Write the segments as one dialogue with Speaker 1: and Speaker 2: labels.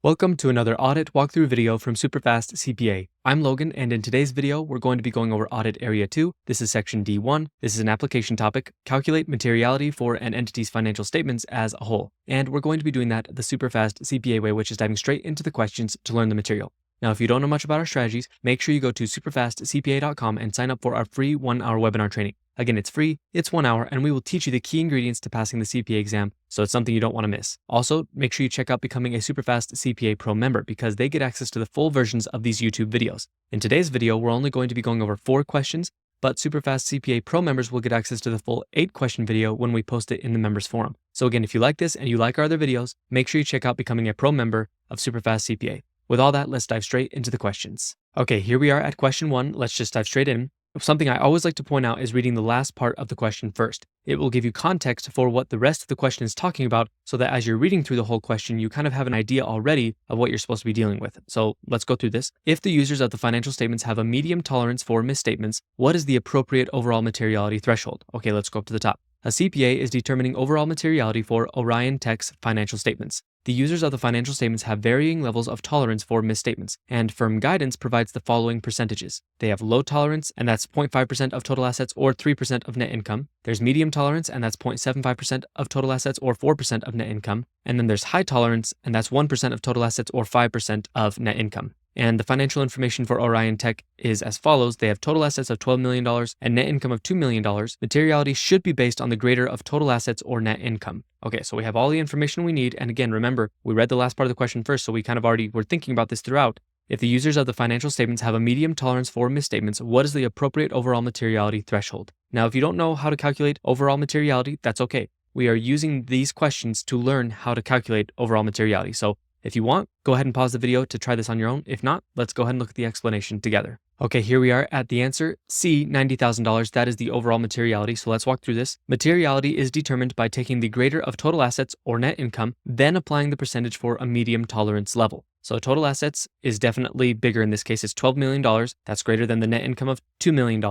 Speaker 1: Welcome to another audit walkthrough video from SuperfastCPA. I'm Logan, and in today's video, we're going to be going over Audit Area 2. This is Section D1. This is an application topic, calculate materiality for an entity's financial statements as a whole. And we're going to be doing that the SuperfastCPA way, which is diving straight into the questions to learn the material. Now, if you don't know much about our strategies, make sure you go to SuperfastCPA.com and sign up for our free 1-hour webinar training. Again, it's free, it's 1 hour, and we will teach you the key ingredients to passing the CPA exam, so it's something you don't want to miss. Also, make sure you check out becoming a Superfast CPA Pro member because they get access to the full versions of these YouTube videos. In today's video, we're only going to be going over 4 questions, but Superfast CPA Pro members will get access to the full 8-question video when we post it in the members forum. So again, if you like this and you like our other videos, make sure you check out becoming a Pro member of Superfast CPA. With all that, let's dive straight into the questions. Okay, here we are at question 1. Let's just dive straight in. Something I always like to point out is reading the last part of the question first. It will give you context for what the rest of the question is talking about so that as you're reading through the whole question, you kind of have an idea already of what you're supposed to be dealing with. So let's go through this. If the users of the financial statements have a medium tolerance for misstatements, what is the appropriate overall materiality threshold? Okay, let's go up to the top. A CPA is determining overall materiality for Orion Tech's financial statements. The users of the financial statements have varying levels of tolerance for misstatements, and firm guidance provides the following percentages. They have low tolerance, and that's 0.5% of total assets or 3% of net income. There's medium tolerance, and that's 0.75% of total assets or 4% of net income. And then there's high tolerance, and that's 1% of total assets or 5% of net income. And the financial information for Orion Tech is as follows. They have total assets of $12 million and net income of $2 million. Materiality should be based on the greater of total assets or net income. Okay, so we have all the information we need. And again, remember, we read the last part of the question first, so we kind of already were thinking about this throughout. If the users of the financial statements have a medium tolerance for misstatements, what is the appropriate overall materiality threshold? Now, if you don't know how to calculate overall materiality, that's okay. We are using these questions to learn how to calculate overall materiality. So if you want, go ahead and pause the video to try this on your own. If not, let's go ahead and look at the explanation together. Okay, here we are at the answer. C, $90,000. That is the overall materiality. So let's walk through this. Materiality is determined by taking the greater of total assets or net income, then applying the percentage for a medium tolerance level. So total assets is definitely bigger. In this case, it's $12 million. That's greater than the net income of $2 million.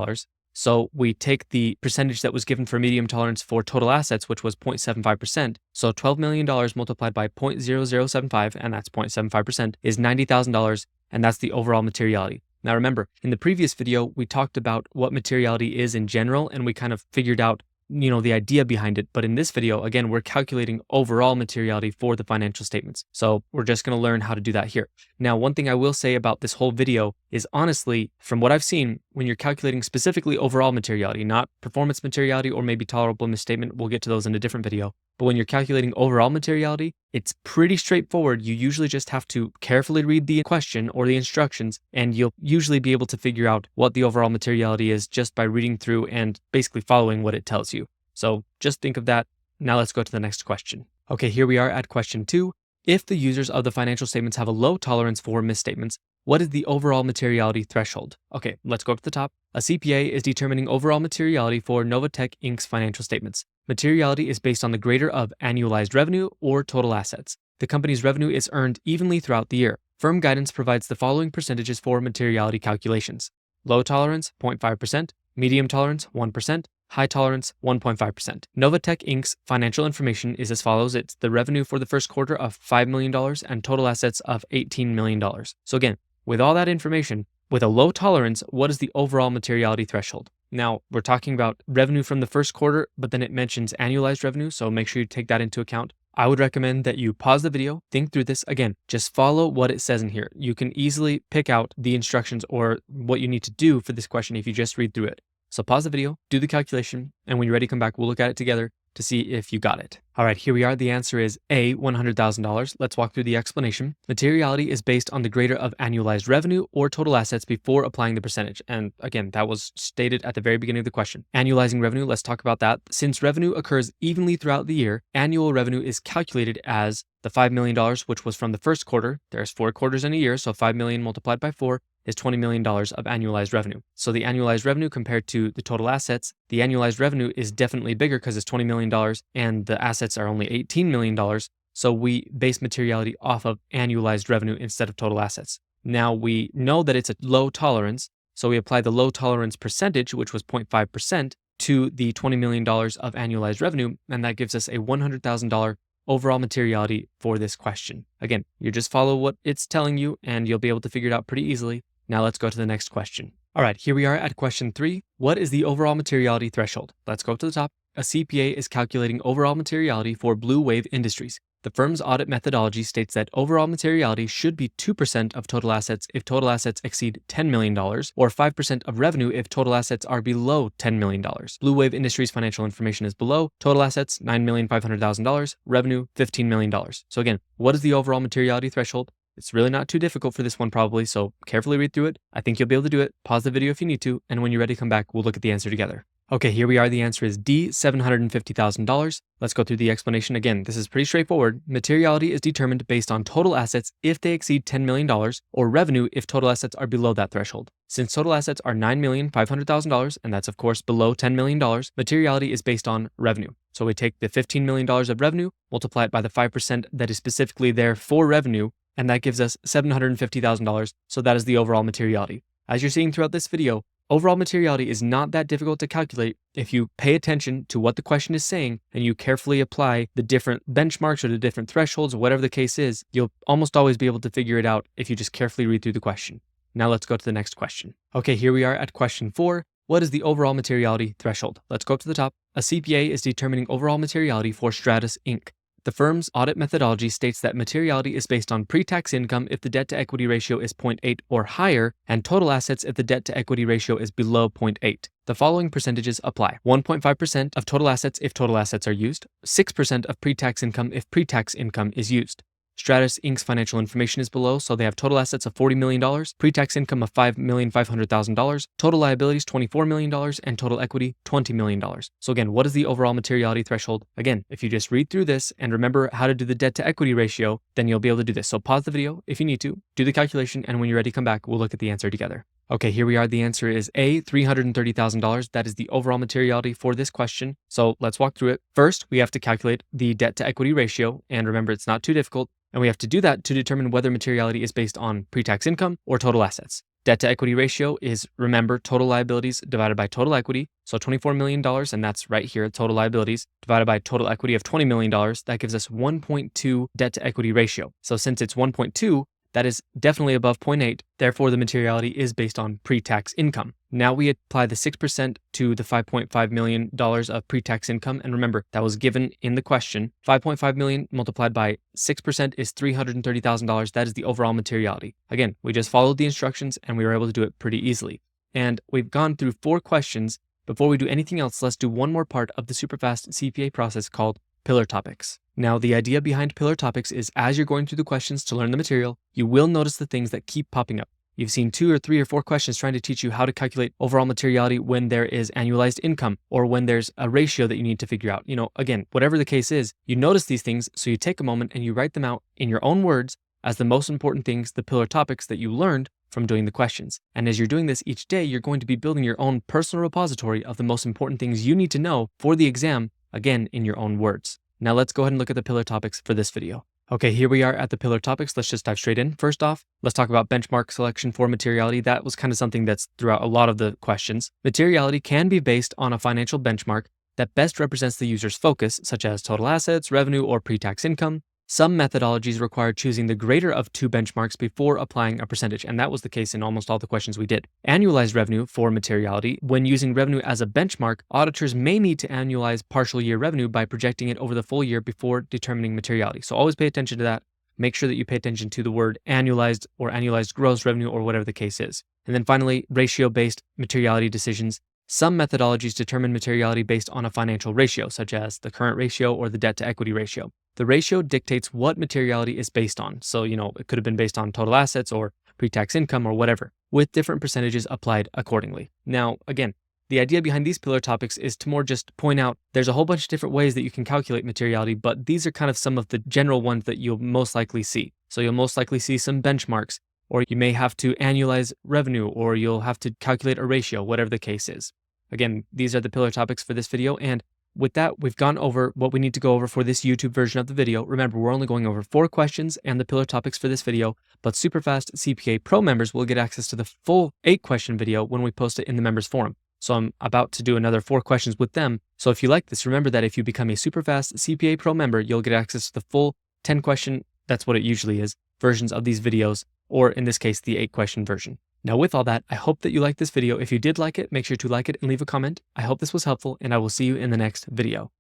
Speaker 1: So we take the percentage that was given for medium tolerance for total assets, which was 0.75%. So $12 million multiplied by 0.0075, and that's 0.75%, is $90,000, and that's the overall materiality. Now remember, in the previous video, we talked about what materiality is in general, and we kind of figured out the idea behind it. But in this video, again, we're calculating overall materiality for the financial statements. So we're just going to learn how to do that here. Now, one thing I will say about this whole video is honestly, from what I've seen, when you're calculating specifically overall materiality, not performance materiality or maybe tolerable misstatement, we'll get to those in a different video. But when you're calculating overall materiality, it's pretty straightforward. You usually just have to carefully read the question or the instructions, and you'll usually be able to figure out what the overall materiality is just by reading through and basically following what it tells you. So just think of that. Now let's go to the next question. Okay, here we are at question 2. If the users of the financial statements have a low tolerance for misstatements, what is the overall materiality threshold? Okay, let's go up to the top. A CPA is determining overall materiality for Novatech Inc.'s financial statements. Materiality is based on the greater of annualized revenue or total assets. The company's revenue is earned evenly throughout the year. Firm guidance provides the following percentages for materiality calculations. Low tolerance, 0.5%, medium tolerance, 1%, high tolerance, 1.5%. Novatech Inc.'s financial information is as follows. It's the revenue for the first quarter of $5 million and total assets of $18 million. So again, with all that information, with a low tolerance, what is the overall materiality threshold? Now, we're talking about revenue from the first quarter, but then it mentions annualized revenue, so make sure you take that into account. I would recommend that you pause the video, think through this. Again, just follow what it says in here. You can easily pick out the instructions or what you need to do for this question if you just read through it. So pause the video, do the calculation, and when you're ready, come back. We'll look at it together to see if you got it. All right, here we are. The answer is A, $100,000. Let's walk through the explanation. Materiality is based on the greater of annualized revenue or total assets before applying the percentage. And again, that was stated at the very beginning of the question. Annualizing revenue, let's talk about that. Since revenue occurs evenly throughout the year, annual revenue is calculated as the $5 million, which was from the first quarter. There's 4 quarters in a year, so 5 million multiplied by 4 is $20 million of annualized revenue. So the annualized revenue compared to the total assets, the annualized revenue is definitely bigger because it's $20 million and the assets are only $18 million. So we base materiality off of annualized revenue instead of total assets. Now we know that it's a low tolerance, so we apply the low tolerance percentage, which was 0.5%, to the $20 million of annualized revenue, and that gives us a $100,000 overall materiality for this question. Again, you just follow what it's telling you and you'll be able to figure it out pretty easily. Now let's go to the next question. All right, here we are at question 3. What is the overall materiality threshold? Let's go up to the top. A CPA is calculating overall materiality for Blue Wave Industries. The firm's audit methodology states that overall materiality should be 2% of total assets if total assets exceed $10 million, or 5% of revenue if total assets are below $10 million. Blue Wave Industries financial information is below. Total assets, $9,500,000. Revenue, $15 million. So again, what is the overall materiality threshold? It's really not too difficult for this one probably, so carefully read through it. I think you'll be able to do it. Pause the video if you need to, and when you're ready, come back. We'll look at the answer together. Okay, here we are. The answer is D, $750,000. Let's go through the explanation again. This is pretty straightforward. Materiality is determined based on total assets if they exceed $10 million, or revenue if total assets are below that threshold. Since total assets are $9,500,000, and that's of course below $10 million, materiality is based on revenue. So we take the $15 million of revenue, multiply it by the 5% that is specifically there for revenue, and that gives us $750,000, so that is the overall materiality. As you're seeing throughout this video, overall materiality is not that difficult to calculate if you pay attention to what the question is saying and you carefully apply the different benchmarks or the different thresholds or whatever the case is. You'll almost always be able to figure it out if you just carefully read through the question. Now let's go to the next question. Okay, here we are at question 4. What is the overall materiality threshold? Let's go up to the top. A CPA is determining overall materiality for Stratus Inc. The firm's audit methodology states that materiality is based on pre-tax income if the debt-to-equity ratio is 0.8 or higher, and total assets if the debt-to-equity ratio is below 0.8. The following percentages apply. 1.5% of total assets if total assets are used, 6% of pre-tax income if pre-tax income is used. Stratus Inc.'s financial information is below, so they have total assets of $40 million, pre-tax income of $5,500,000, total liabilities $24 million, and total equity $20 million. So again, what is the overall materiality threshold? Again, if you just read through this and remember how to do the debt-to-equity ratio, then you'll be able to do this. So pause the video if you need to, do the calculation, and when you're ready, come back. We'll look at the answer together. Okay, here we are. The answer is A, $330,000. That is the overall materiality for this question. So let's walk through it. First, we have to calculate the debt-to-equity ratio, and remember, it's not too difficult. And we have to do that to determine whether materiality is based on pre-tax income or total assets. Debt-to-equity ratio is, remember, total liabilities divided by total equity. So $24 million, and that's right here, total liabilities, divided by total equity of $20 million. That gives us 1.2 debt-to-equity ratio. So since it's 1.2, that is definitely above 0.8. Therefore, the materiality is based on pre-tax income. Now we apply the 6% to the $5.5 million of pre-tax income. And remember, that was given in the question. $5.5 million multiplied by 6% is $330,000. That is the overall materiality. Again, we just followed the instructions and we were able to do it pretty easily. And we've gone through 4 questions. Before we do anything else, let's do one more part of the SuperfastCPA process called pillar topics. Now, the idea behind pillar topics is as you're going through the questions to learn the material, you will notice the things that keep popping up. You've seen 2 or 3 or 4 questions trying to teach you how to calculate overall materiality when there is annualized income or when there's a ratio that you need to figure out. Again, whatever the case is, you notice these things, so you take a moment and you write them out in your own words as the most important things, the pillar topics that you learned from doing the questions. And as you're doing this each day, you're going to be building your own personal repository of the most important things you need to know for the exam, again, in your own words. Now let's go ahead and look at the pillar topics for this video. Okay, here we are at the pillar topics. Let's just dive straight in. First off, let's talk about benchmark selection for materiality. That was kind of something that's throughout a lot of the questions. Materiality can be based on a financial benchmark that best represents the user's focus, such as total assets, revenue, or pre-tax income. Some methodologies require choosing the greater of 2 benchmarks before applying a percentage, and that was the case in almost all the questions we did. Annualized revenue for materiality. When using revenue as a benchmark, auditors may need to annualize partial year revenue by projecting it over the full year before determining materiality. So always pay attention to that. Make sure that you pay attention to the word annualized or annualized gross revenue or whatever the case is. And then finally, ratio-based materiality decisions. Some methodologies determine materiality based on a financial ratio, such as the current ratio or the debt-to-equity ratio. The ratio dictates what materiality is based on. So, it could have been based on total assets or pre-tax income or whatever, with different percentages applied accordingly. Now, again, the idea behind these pillar topics is to more just point out there's a whole bunch of different ways that you can calculate materiality, but these are kind of some of the general ones that you'll most likely see. So you'll most likely see some benchmarks, or you may have to annualize revenue, or you'll have to calculate a ratio, whatever the case is. Again, these are the pillar topics for this video, and with that, we've gone over what we need to go over for this YouTube version of the video. Remember, we're only going over 4 questions and the pillar topics for this video, but SuperfastCPA Pro members will get access to the full 8-question video when we post it in the members forum. So I'm about to do another 4 questions with them. So if you like this, remember that if you become a Superfast CPA Pro member, you'll get access to the full 10 question, that's what it usually is, versions of these videos, or in this case, the 8 question version. Now with all that, I hope that you liked this video. If you did like it, make sure to like it and leave a comment. I hope this was helpful, and I will see you in the next video.